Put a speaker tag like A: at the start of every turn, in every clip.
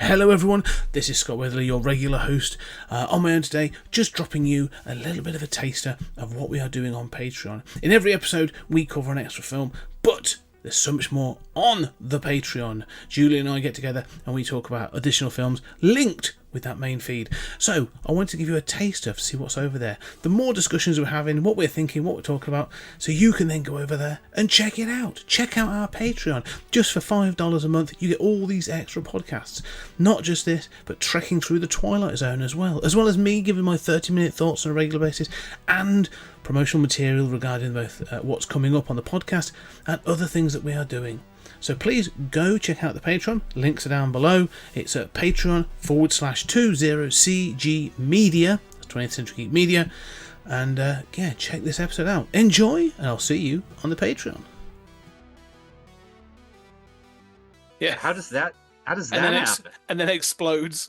A: Hello everyone, this is Scott Weatherly, your regular host on my own today, just dropping you a little bit of a taster of what we are doing on Patreon. In every episode, we cover an extra film, but there's so much more on the Patreon. Julie and I get together and we talk about additional films linked with that main feed. So I wanted to give you a taster to see what's over there. The more discussions we're having, what we're thinking, what we're talking about, so you can then go over there and check it out. Check out our Patreon. Just for $5 a month, you get all these extra podcasts. Not just this, but trekking through the Twilight Zone as well as me giving my 30-minute thoughts on a regular basis, and promotional material regarding both what's coming up on the podcast and other things that we are doing. So please go check out the Patreon. Links are down below. It's at patreon.com/20cg media. That's 20th Century Geek Media. And check this episode out. Enjoy, and I'll see you on the Patreon.
B: Yeah. How does that happen?
C: And then explodes.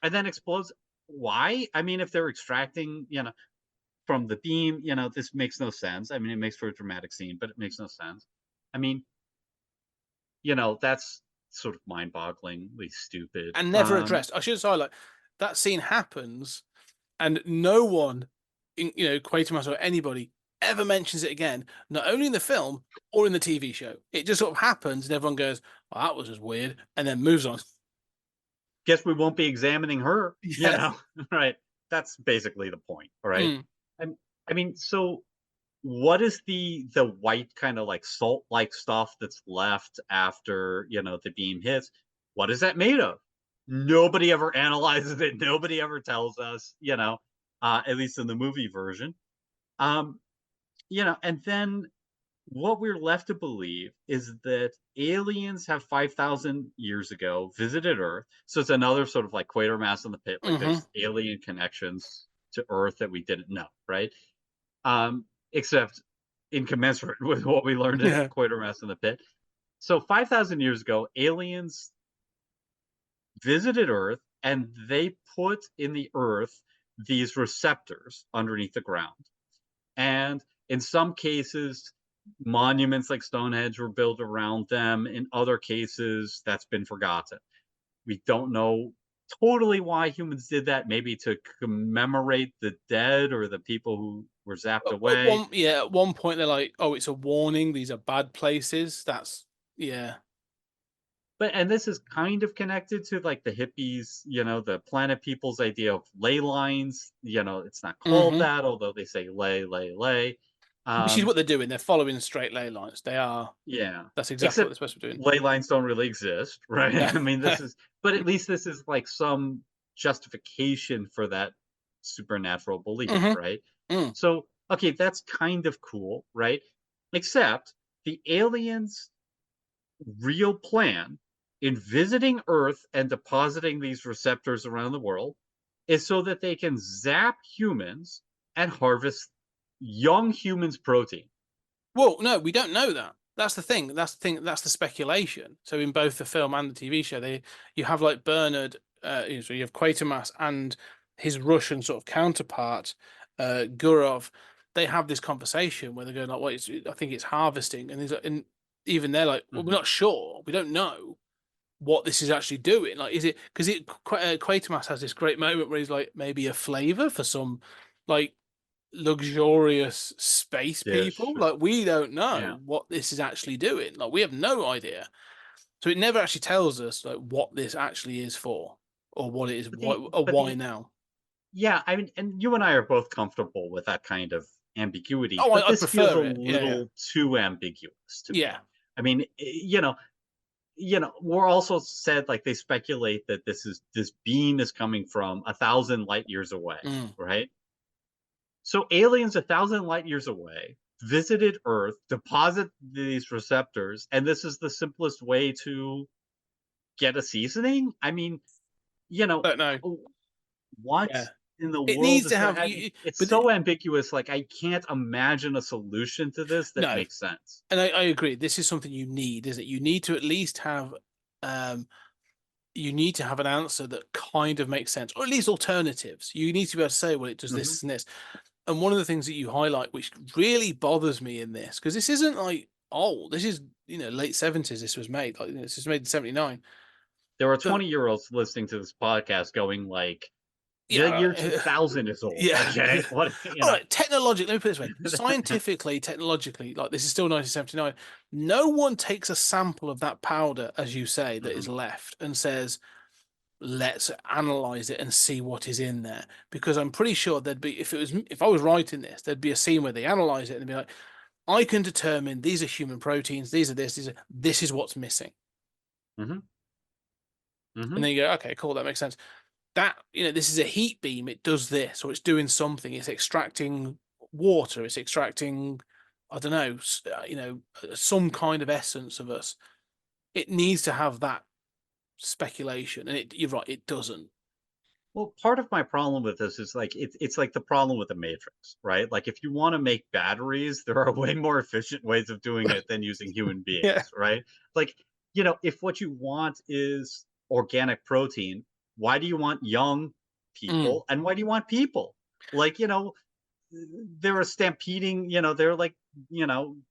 B: And then explodes. Why? I mean, if they're extracting, from the beam, this makes no sense. I mean, it makes for a dramatic scene, but it makes no sense. I mean, that's sort of mind-bogglingly stupid.
C: And never addressed. I should highlight, that scene happens, and no one, Quatermass or anybody, ever mentions it again, not only in the film or in the TV show. It just sort of happens, and everyone goes, "Oh, that was just weird," and then moves on.
B: Guess we won't be examining her, right? That's basically the point, all right? I mean, so what is the white kind of like salt-like stuff that's left after, the beam hits? What is that made of? Nobody ever analyzes it. Nobody ever tells us, at least in the movie version. And then what we're left to believe is that aliens have 5,000 years ago visited Earth. So it's another sort of like Quatermass in the pit, like there's alien connections to Earth that we didn't know, right? Except incommensurate with what we learned in Quatermass in the pit. So 5,000 years ago, aliens visited Earth, and they put in the Earth these receptors underneath the ground. And in some cases, monuments like Stonehenge were built around them. In other cases, that's been forgotten. We don't know totally why humans did that. Maybe to commemorate the dead or the people who were zapped away.
C: At one point they're like, "Oh, it's a warning. These are bad places."
B: And this is kind of connected to like the hippies, the planet people's idea of ley lines. It's not called that, although they say ley.
C: Which is what they're doing. They're following straight ley lines. They are.
B: Yeah.
C: That's exactly what they're supposed to be doing.
B: Ley lines don't really exist, right?
C: Yeah.
B: I mean, but at least this is like some justification for that supernatural belief, right? So, okay, that's kind of cool, right? Except the aliens' real plan in visiting Earth and depositing these receptors around the world is so that they can zap humans and harvest young humans' protein.
C: Well, no, we don't know that. That's the thing. That's the speculation. So in both the film and the TV show, you have like Bernard, so you have Quatermass and his Russian sort of counterpart, Gurov. They have this conversation where they're going like, "Well, I think it's harvesting," and even they're like, "Well, we're not sure. We don't know what this is actually doing. Like, is it because Quatermass has this great moment where he's like, maybe a flavor for some like luxurious space people. Like, we don't know what this is actually doing. Like, we have no idea. So it never actually tells us like what this actually is for, or what it is, why now."
B: Yeah, I mean, and you and I are both comfortable with that kind of ambiguity.
C: Oh,
B: but
C: I
B: this
C: prefer
B: feels a
C: it.
B: little too ambiguous to me.
C: Yeah.
B: I mean, we're also said like they speculate that this beam is coming from 1,000 light years away, right? So aliens 1,000 light years away visited Earth, deposit these receptors, and this is the simplest way to get a seasoning. I mean,
C: Don't know.
B: what in the
C: It
B: world
C: needs
B: is
C: to
B: that
C: have.
B: it's so ambiguous. Like, I can't imagine a solution to this that makes sense.
C: And I agree. This is something you need, is it? You need to at least have, you need to have an answer that kind of makes sense, or at least alternatives. You need to be able to say, well, it does this and this. And one of the things that you highlight, which really bothers me in this, because this isn't like old. This is late 70s. This was made. Like, this was made in 79.
B: There are 20-year-olds listening to this podcast going like, the
C: Yeah,
B: year 2000 is old.
C: yeah.
B: Okay, what
C: All right, technologically, let me put it this way: scientifically, technologically, like this is still 1979. No one takes a sample of that powder, as you say, that is left, and says, "Let's analyze it and see what is in there." Because I'm pretty sure there'd be, if I was writing this, there'd be a scene where they analyze it and be like, "I can determine these are human proteins. These are this is what's missing."
B: Mm-hmm. Mm-hmm.
C: And then you go, "Okay, cool, that makes sense." That, this is a heat beam, it does this, or it's doing something, it's extracting water, it's extracting, I don't know, some kind of essence of us. It needs to have that speculation, and you're right, it doesn't.
B: Well, part of my problem with this is like it's like the problem with the Matrix, right? Like if you want to make batteries, there are way more efficient ways of doing it than using human
C: Yeah.
B: beings, right? Like, if what you want is organic protein, why do you want young people and why do you want people? Like, they're a stampeding, they're like,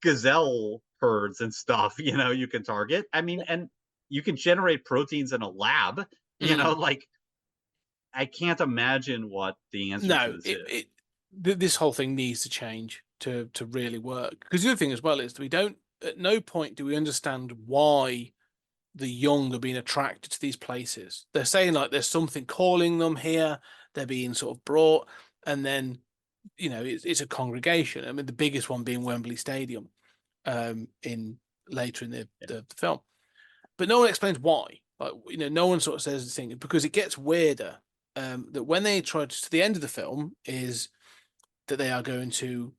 B: gazelle herds and stuff, you can target. I mean, and you can generate proteins in a lab, like I can't imagine what the answer to
C: No,
B: this is.
C: this whole thing needs to change to really work. Because the other thing as well is we don't, at no point do we understand why the young are being attracted to these places. They're saying like there's something calling them here. They're being sort of brought, and then it's a congregation. I mean, the biggest one being Wembley Stadium, in later in the film, but no one explains why. Like, no one sort of says the thing, because it gets weirder. That when they try to the end of the film is that they are going to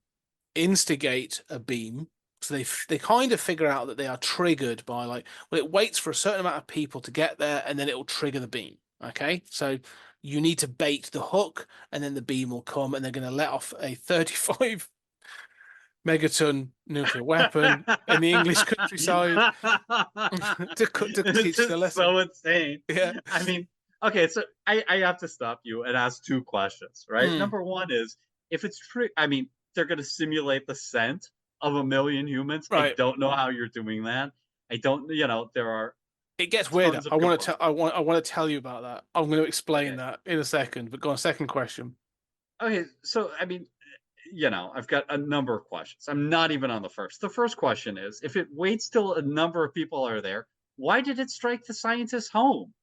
C: instigate a beam. So they kind of figure out that they are triggered by, like, well, it waits for a certain amount of people to get there and then it will trigger the beam. Okay, so you need to bait the hook and then the beam will come, and they're going to let off a 35 megaton nuclear weapon in the English countryside to
B: It's
C: teach the
B: just
C: lesson.
B: so insane.
C: Yeah.
B: I mean, okay, so I have to stop you and ask two questions, right? Number one is, if it's true, I mean, they're going to simulate the scent of a million humans. I
C: Right.
B: don't know how you're doing that. I don't, there are
C: It gets weirder.
B: tons of
C: I want to
B: components.
C: tell. I want to tell you about that. I'm going to explain
B: Okay.
C: that in a second. But go on. Second question.
B: Okay, so I mean, I've got a number of questions. I'm not even on the first. The first question is, if it waits till a number of people are there, why did it strike the scientist's home?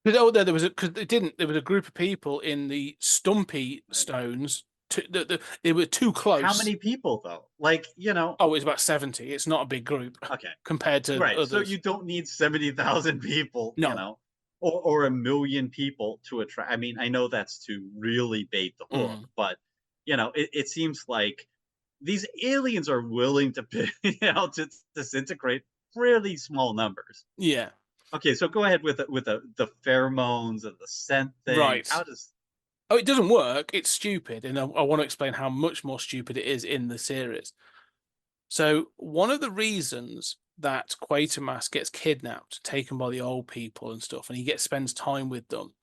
C: Because there was because it didn't. There was a group of people in the Stumpy
B: Right.
C: Stones. They were too
B: How
C: close.
B: many people though? Like,
C: Oh, it was about 70. It's not a big group
B: okay,
C: compared to
B: right. So
C: others.
B: you don't need 70,000 people,
C: No.
B: or a million people to attract. I mean, I know that's to really bait the hook, but it seems like these aliens are willing to, to disintegrate really small numbers.
C: Yeah.
B: Okay, so go ahead with the pheromones and the scent thing.
C: Right.
B: How does
C: Oh, it doesn't work. It's stupid, and I want to explain how much more stupid it is in the series. So one of the reasons that Quatermass gets kidnapped, taken by the old people and stuff, and spends time with them,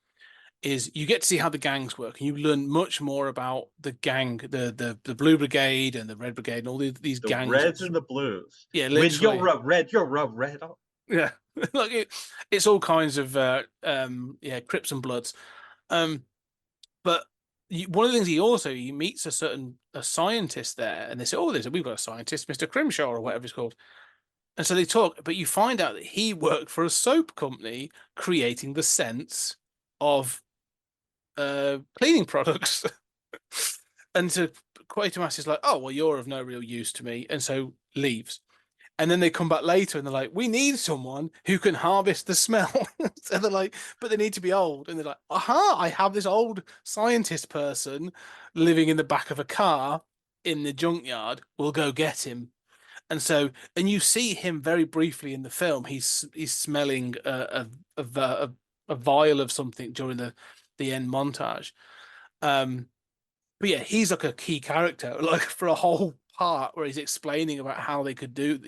C: is you get to see how the gangs work, and you learn much more about the gang, the Blue Brigade and the Red Brigade, and all these
B: the
C: gangs.
B: reds and the blues?
C: Yeah,
B: When
C: literally.
B: you're a red. Oh.
C: Yeah, like it's all kinds of Crips and Bloods. But one of the things he meets a scientist there, and they say, "Oh, we've got a scientist, Mr. Crimshaw or whatever it's called." And so they talk, but you find out that he worked for a soap company creating the scents of cleaning products. And so Quatermass is like, "Oh, well, you're of no real use to me," and so leaves. And then they come back later and they're like, "We need someone who can harvest the smell." So they're like, "But they need to be old." And they're like, "Aha, I have this old scientist person living in the back of a car in the junkyard. We'll go get him." And you see him very briefly in the film. He's smelling a vial of something during the end montage. But yeah, he's like a key character, like for a whole part where he's explaining about how they could do,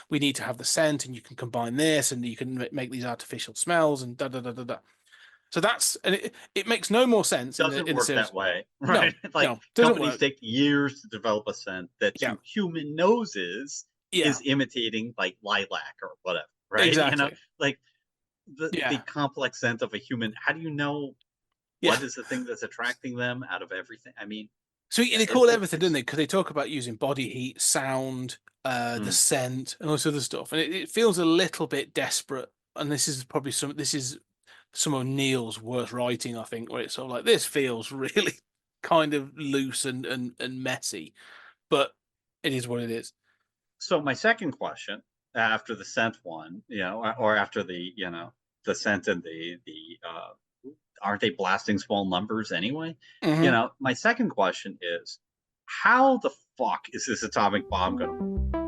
C: we need to have the scent, and you can combine this, and you can make these artificial smells, and da da da da da. So it makes no more sense in
B: Doesn't
C: the
B: work
C: series.
B: that way,
C: No,
B: right? Like
C: no, doesn't
B: companies
C: work.
B: take years to develop a scent that
C: Yeah,
B: to human noses
C: yeah,
B: is imitating like lilac or whatever, right?
C: exactly.
B: Like the complex scent of a human. How do you know what is the thing that's attracting them out of everything? I mean,
C: so they call everything, don't they? Because they talk about using body heat, sound, the scent, and all this other stuff, and it feels a little bit desperate. And this is probably some of Neil's worst writing, I think, where it's sort of like, this feels really kind of loose and messy, but it is what it is.
B: So my second question after the scent one, or after the scent and aren't they blasting small numbers anyway?
C: Mm-hmm.
B: My second question is, how the fuck is this atomic bomb going to